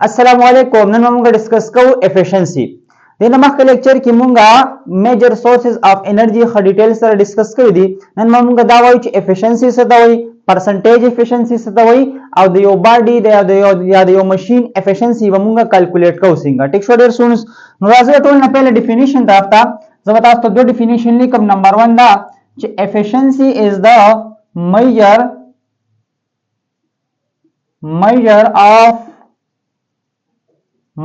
السلام علیکم. نن موږ ډیسکس کوو افیشنسي. د مخکې لیکچر کې موږ میجر سورسز اف انرژي خ ډیټیل سره ډیسکس کړی دي. نن موږ دا وایو چې افیشنسي څه ته وایي، پرسنټیج افیشنسي څه ته وایي، او د یو باډي د یو ماشین افیشنسي به موږ کیلکولیټ کوو څنګه. ټیک شو ډیر سونس. نو راځي ټول نه پهله ډیفینیشن راځه. زه تاسو ته دوه ډیفینیشن لیکم. نمبر 1 دا چې افیشنسي از د measure of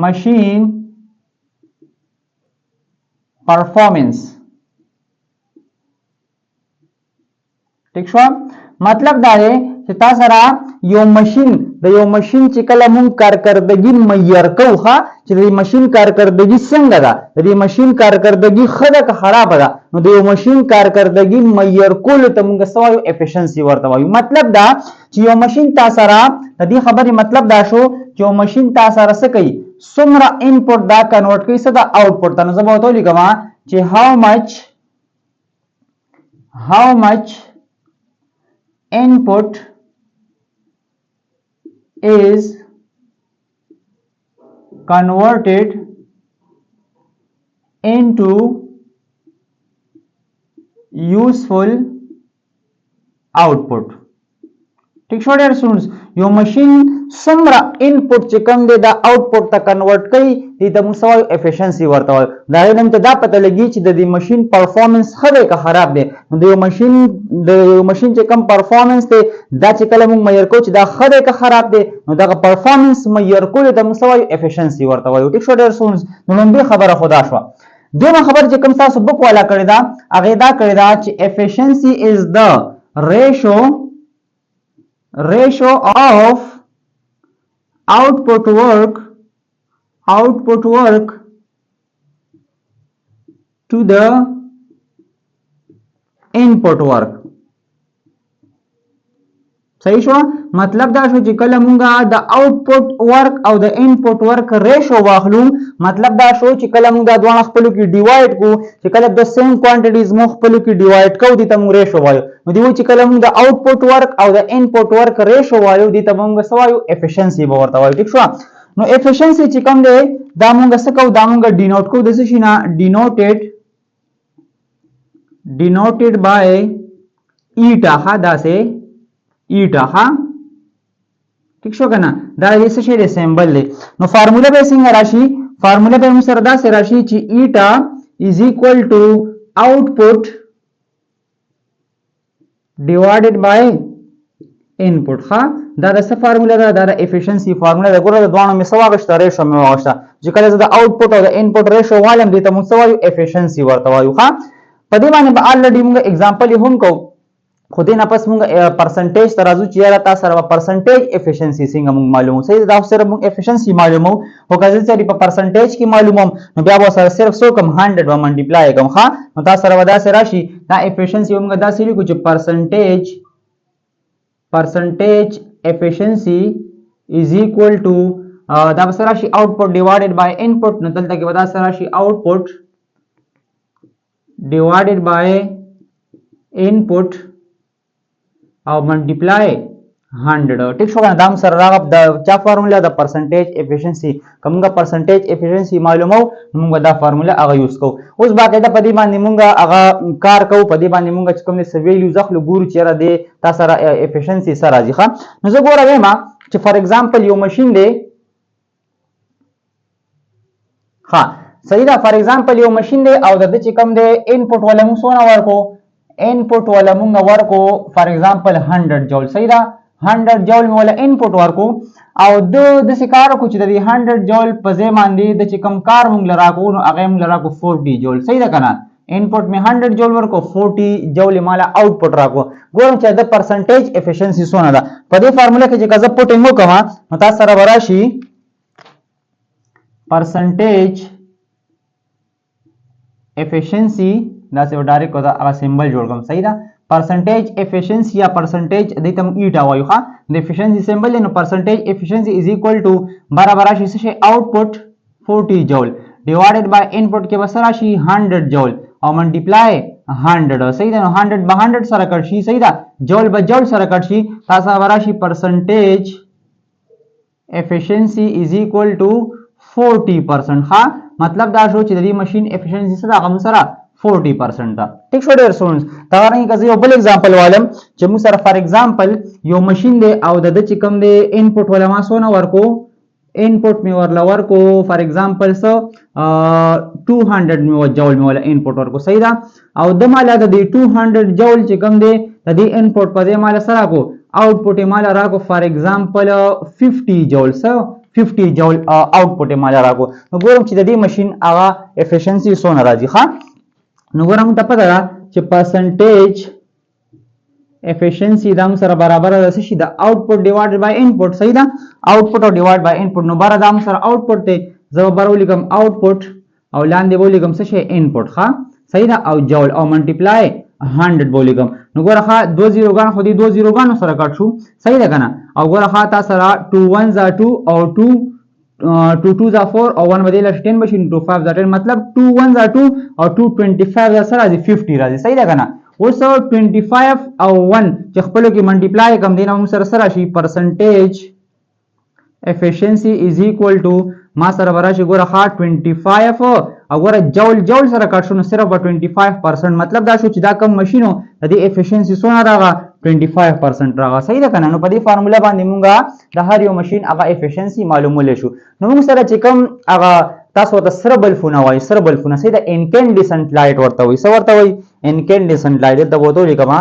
machine performance. ٹھیک شو؟ مطلب دا دی چې تاسو را یو ماشین چې کله مونږ کارکردګي معیار کوو چې د ماشین کارکردګي څنګه ده، د ماشین کارکردګي ښه ده که خرابه ده، نو د یو ماشین کارکردګي معیار کولو ته مونږ څه وایو، افیشنسي ورته وایو. مطلب دا چې یو ماشین تاسو را د دې خبرې مطلب دا شو چې یو ماشین تاسو را څه کوي، څومره انپوټ دا کنورټ کوي څه د آوټپوټ ته. نو زه به ورته ولیکم چې how much input is converted into useful output. ٹھیک شو ډیر سونس. یو ماشین څومره انپوټ چې کوم دی دا آوټپوټ ته کنورټ کوي دې ته موږ څه وایو، افیشنسي ورته وایو. دا علم ته دا پته لګي چې د دې ماشین پرفارمنس ښه دی که خراب دی. نو د یو ماشین چې کوم پرفارمنس دی دا چې کله موږ معیار کوو چې دا ښه دی که خراب دی، نو دغه پرفارمنس معیار کولو ته موږ څه وایو، افیشنسي ورته وایو. ټیک شو ډیر سونس. نو لومړۍ خبره خو دا شوه. دویمه خبره چې کوم تاسو بک والا کړې ده هغې دا کړې ده چې افیشنسي از د ratio of output work to the input work. صحیح شو؟ مطلب دا شو چې کله مونږه د آوټپوټ ورک او د انپوټ ورک ریشو واخلو، مطلب دا شو چې کله مونږ دا دواړه خپلو کې ډیوایډ کو، چې کله د سیم کوانټیټیز مو خپلو کې ډیوایډ کوو دې ته مونږ ریشو وایو. نو دی چې کله مونږ د آوټپوټ ورک او د انپوټ ورک ریشو وایو دې ته مونږ څه وایو، افیشنسي به ورته وایو. ټیک شو؟ نو افیشنسي چې کوم دی دا مونږ څه کوو، دا مونږ ډینوټ کوو د څه شي نه، denoted by eta. داسې ایټا. ٹھیک شو کنه؟ دا یې څه شی دی، سمبل دی. نو فارموله به څنګه راشي، فارموله به موږ سره داسې راشي چې ایټا از اکول ټو آوټپوټ ډیوایډډ بای انپوټ. دا د څه فارموله ده، دا د افیشنسي فارموله ده. ګوره د دواړو مې څه واغشته، ریشو مې واغشته. چې کله زه د آوټپوټ او د انپوټ ریشو والم دې ته موږ څه وایو، افیشنسي ورته وایو. په دې باندې به الریډي موږ اگزامپل هم کوو، خو دې نه پس موږ پرسنټیج ته راځو چې یاره تاسو سره به پرسنټیج افیشنسي څنګه موږ معلومو. صحیح دا صرف موږ افیشنسي معلومو، خو که زه سړي په پرسنټیج کې معلوموم نو بیا به سره صرف څو کم 100 به ملټیپلای کوم. نو تاسو سره به داسې راشي دا افیشنسي موږ داسې لیکو چې پرسنټیج افیشنسي از اکول ټو دا به سره راشي آوټپوټ ډیوایډډ بای انپوټ. نو دلته کې به داسې راشي آوټپوټ ډیوایډډ بای انپوټ او ملټیپلای 100. ټیک شو کنه؟ دا سره راغب د چا فارموله، د پرسنټیج افیشنسي. کومه پرسنټیج افیشنسي معلومو موږ دا فارموله هغه یوز کوو. اوس باقاعده په دې باندې موږ هغه کار کوو، په دې باندې موږ چې کوم څه ویلیو ځخلو ګورو چې را دي تاسو سره افیشنسي سره راځي. نو زه ګوره وایم چې فار ایگزامپل یو ماشین دی، صحیح ده، فار ایگزامپل یو ماشین دی او د چې کوم دی انپوټ ولا موږ څونه ورکو، انپوټ ولا مونږ ورکو فار ایگزامپل 100 جول. صحیح ده، 100 جول مې ولا انپوټ ورکو او د داسې کار وکړو چې د 100 جول په ځای باندې د چې کوم کار مونږ له راکو نو هغه مونږ له راکو 40 جول. صحیح ده که نه؟ انپوټ مې 100 جول ورکو، 40 جول یې مالا آوټپوټ راکو. ګورم چې د پرسنټیج افیشنسي څونه ده. په دې فارموله کې چې که زه پوټینګ وکړم نو تاسو سره به راشي پرسنټیج افیشنسي، دا څه ډایرکټ دا هغه سمبل جوړ کوم. صحیح ده، پرسنټیج افیشنسي یا پرسنټیج دې ته ایټا وایو. د افیشنسي سمبل نو پرسنټیج افیشنسي از اکول ټو برابر راشي څه شي، آوټپوټ 40 جول ډیوایډډ بای انپوټ کې بس راشي 100 جول او ملټیپلای 100. صحیح ده، نو 100 به 100 سره کټ شي. صحیح ده، جول به جول سره کټ شي. تاسو به راشي پرسنټیج efficiency is equal to 40%. ها مطلب دا شو چې د دې ماشين efficiency سره هغه سره 40% ده. ټیک شو ډیر سټوډنټس. دا رنګ کزه یو بل एग्जांपल والم چې موږ سره فار एग्जांपल یو ماشين دی او د چې کوم دی انپوټ ولا ما سونه ورکو انپوټ می ورلا ورکو فار एग्जांपल سو 200 می جول می ولا انپوټ ورکو صحیح ده او د مال د 200 جول چې کوم دی د دې انپوټ په دې مال سره کو आउटपुट مال راکو فار एग्जांपल 50 جول سو 50 جول आउटपुट مال راکو نو ګورم چې د دې ماشين هغه افیشنسي سونه راځي ښا نو ګورم ته پته ده چې پرسنټیج افیشنسي دا سره برابر ده شي د आउटपुट ډیوایډ بای انپوټ صحیح ده आउटपुट او ډیوایډ بای انپوټ نو بار دا سره आउटपुट ته زو برو لیکم आउटपुट او لاندې بولیکم څه شي انپوټ ښا صحیح ده او جول او ملټیپلای 100 بولیکم نو ګوره ښا 20 غان خو دي 20 غان سره کټ شو صحیح ده کنه او ګوره ښا تاسو سره 2 1 ز 2 او 2 2 2 ز 4 او 1 بدل 10 بشي 2 5 ز 10 مطلب 2 1 ز 2 او 2 25 ز سره 50 راځي صحیح ده کنه اوس 25 او 1 چې خپل کې ملټیپلای کوم دینه موږ سره سره شي پرسنټیج efficiency is equal to ما سره براشي ګوره ها 25 او ګوره جول سره کټ شو نو صرف 25% مطلب دا شو چې دا کم ماشینو د دې efficiency سونه راغه 25% راغه صحیح ده کنه نو په دې فارمولا باندې مونږه د هر یو ماشين هغه efficiency معلومول شو نو موږ سره چې کم هغه تاسو ته سره بلفونه وای سره بلفونه صحیح ده incandescent light ورته وای څه ورته وای incandescent light د بوتو لیکما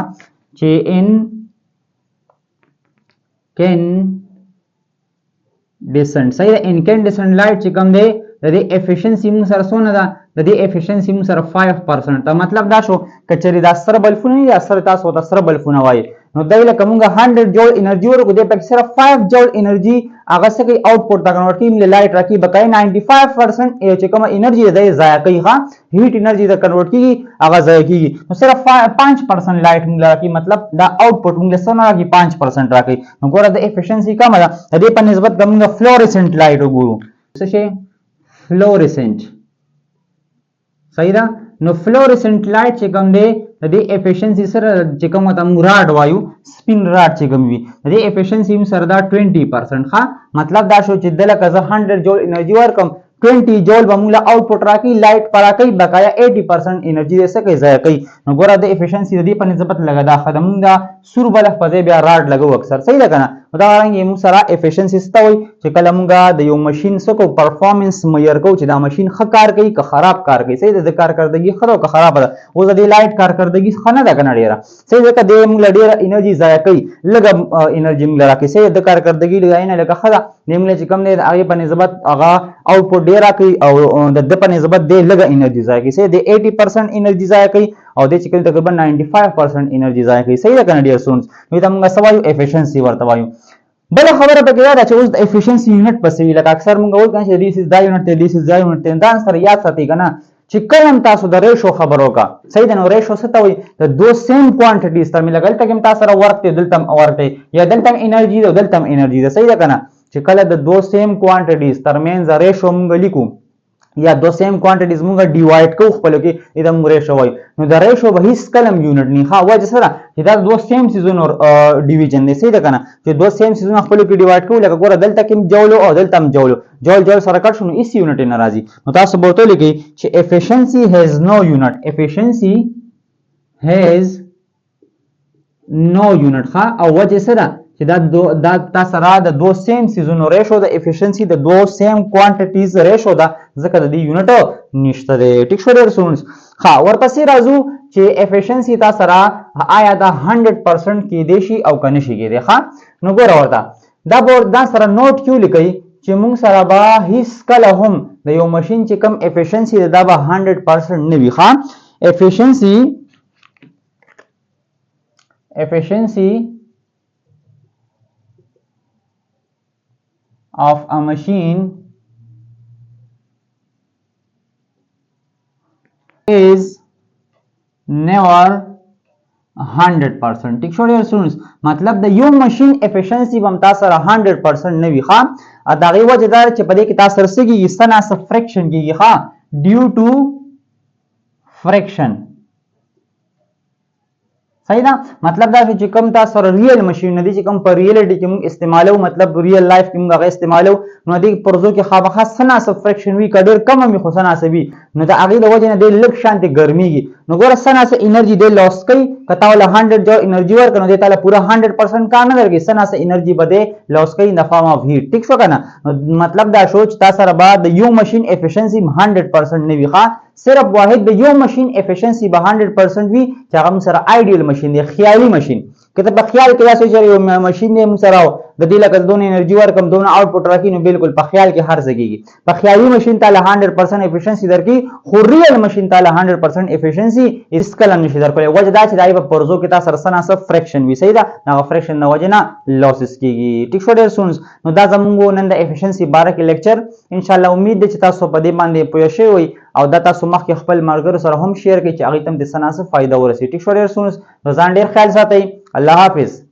چې incandescent صحیح ده incandescent light چې کوم دی د دې efficiency موږ سره څونه ده د دې efficiency موږ سره 5% دا مطلب دا شو کچری دا سره بلفونه یا سره تاسو ته سره بلفونه وای نو دایله کومه 100 جول انرژي ورکو دې پک صرف 5 جول انرژي هغه څه کوي आउटपुट دا کنورټ کیم لایټ راکی بقای 95% چې کومه انرژي ده ضایع کوي ها هیټ انرژي دا کنورټ کیږي هغه ضایع کیږي نو صرف 5% لایټ موږ راکی مطلب دا आउटपुट موږ سره راکی 5% راکی نو ګوره د افیشنسي کم ده د دې په نسبت کومه فلورسنت لایټ وګورو څه شي فلورسنت صحیح ده نو فلورسنت لایټ چې کوم دی د دې افیشنسي سره چې کوم ته راډ وایو سپین راډ چې کوم وي د دې افیشنسي سره دا 20% ښه مطلب دا شو چې دلته که 100 جول انرژي ورکم 20 جول به موږ आउटपुट راکې لایټ پر راکې بقایا 80% انرژي دې څه کوي ضایع کوي نو ګوره د افیشنسي د دې په نسبت لګا دا خدمت دا سور بلخ په ځای بیا راډ لګو اکثر صحیح ده کنه دا رنګ موږ سره افیشنسي ستوي چې کله موږ د یو ماشين سکو پرفارمنس معیار کو چې دا ماشين ښه کار کوي که خراب کار کوي صحیح ده کارکردګي خراب که خراب ده او د لایټ کارکردګي ښه نه ده کنه ډیره صحیح ده کده موږ ډیره انرژي ضایع کوي لګا انرژي موږ راکې صحیح ده کارکردګي لګا نه لګا خدا نیمله چې کم نه هغه په نسبت هغه आउटपुट ډیر راکې او د په نسبت د لګا انرژي ضایع کوي صحیح ده 80% انرژي ضایع کوي او د چې تقریبا 95% انرژي ضایع کوي صحیح ده کنه ډیر سونز نو دا موږ سوایو افیشنسي ورته وایو بل خبره پکې دا چې اوس د افیشنسي یونټ پسې وی لکه اکثر موږ وایو چې دیس دا یونټ ته دیس دا یونټ ته دا سره یاد ساتي کنه چې کلم تاسو د ریشو خبرو کا صحیح ده نو ریشو څه ته وي د دو سیم کوانټیټیز تر مې لګل ته کوم تاسو سره ورته دلته ورته یا دلته انرژي ده دلته انرژي ده صحیح ده کنه چې کله د دو سیم کوانټیټیز ترمنځ ریشو موږ لیکو یا دو سیم کوانټیټیز موږ ډیوایډ کوو خپل کې دا موږ ریشو وایو نو د ریشو به هیڅ کلم یونټ نه ها وجه سره چې دا دو سیم سیزون اور ډیویژن دی صحیح ده کنه چې دو سیم سیزون خپل کې ډیوایډ کوو لکه ګوره دلته کې جول او دلته هم جول سره کټ شنو هیڅ یونټ نه راځي نو تاسو به وته لیکي چې efficiency has no unit efficiency has no unit ها او وجه سره چې دا تاسو را د دو سیم سیزون ریشو د افیشنسي د دو سیم کوانټیټیز ریشو دا ځکه د دې یونټ نشته دی ټیک شو ډیر سونس ها ورپسې راځو چې افیشنسي تاسو را آیا دا 100% کې دی شي او کنه شي کې دی ها نو ګوره ورته دا سره نوٹ کیو لیکي چې موږ سره به هیڅ کله هم د یو ماشين چې کم افیشنسي دا به 100% نه وي ها efficiency of a machine is never 100% ٹھیک شو ډیر سټوډنټس مطلب د یو ماشين افیشنسي بم تاسو سره 100% نه وي ښا دا غي وجه دا چې په دې کې تاسو سره سګي سنا س فرکشن کیږي ښا ډیو ټو فرکشن صحیح ده. مطلب دا چې کوم تاسو سره ریل ماشین دي چې کوم په ریالټي کې موږ استعمالو، مطلب ریل لایف کې موږ هغه استعمالو، نو دې پرزو کې خامخا سناسب فریکشن وی کډیر کم می خو سناسبي، نو د هغه د وجه نه د لږ شانتي ګرميږي. نو ګوره سناسه انرژي د لاس کوي، کته ول 100 جو انرژي ورکنه د تعالی پورا 100% کار نه درګي، سناسه انرژي بده لاس کوي ان فارم اف هیټ. ټیک شو کنه. مطلب دا شو چې تاسو سره بعد یو ماشين افیشنسي 100% نه وي ښا، صرف واحد د یو ماشين افیشنسي به 100% وي چې هغه سره آیډیل ماشين دی، خیالي ماشين. کته په خیال کې تاسو چې یو ماشين دی سره د دې لکه دونه انرژي ورکم دونه آوټپوټ راکې، نو بالکل په خیال کې هر ځګيږي. په خیالي ماشين تعالی 100% افیشنسي درکې، خو ریل ماشين تعالی 100% افیشنسي اس کله نشي درکولای. وجه دا چې دای په پرزو کې تاسو سره سناسه فریکشن وي. صحیح ده. هغه فریکشن نه وجه نه لاسز کیږي. ټیک شو ډیر سونز. نو دا زموږ نن د افیشنسي باره کې لیکچر ان شاء الله امید ده چې تاسو په دې باندې پوه شئ او دا تاسو مخکې خپل مرګرو سره هم شیر کړئ چې هغه تم د سناسه فائدہ ورسي. ټیک شو ډیر سونز. نو ځان ډیر خیال ساتئ. الله حافظ.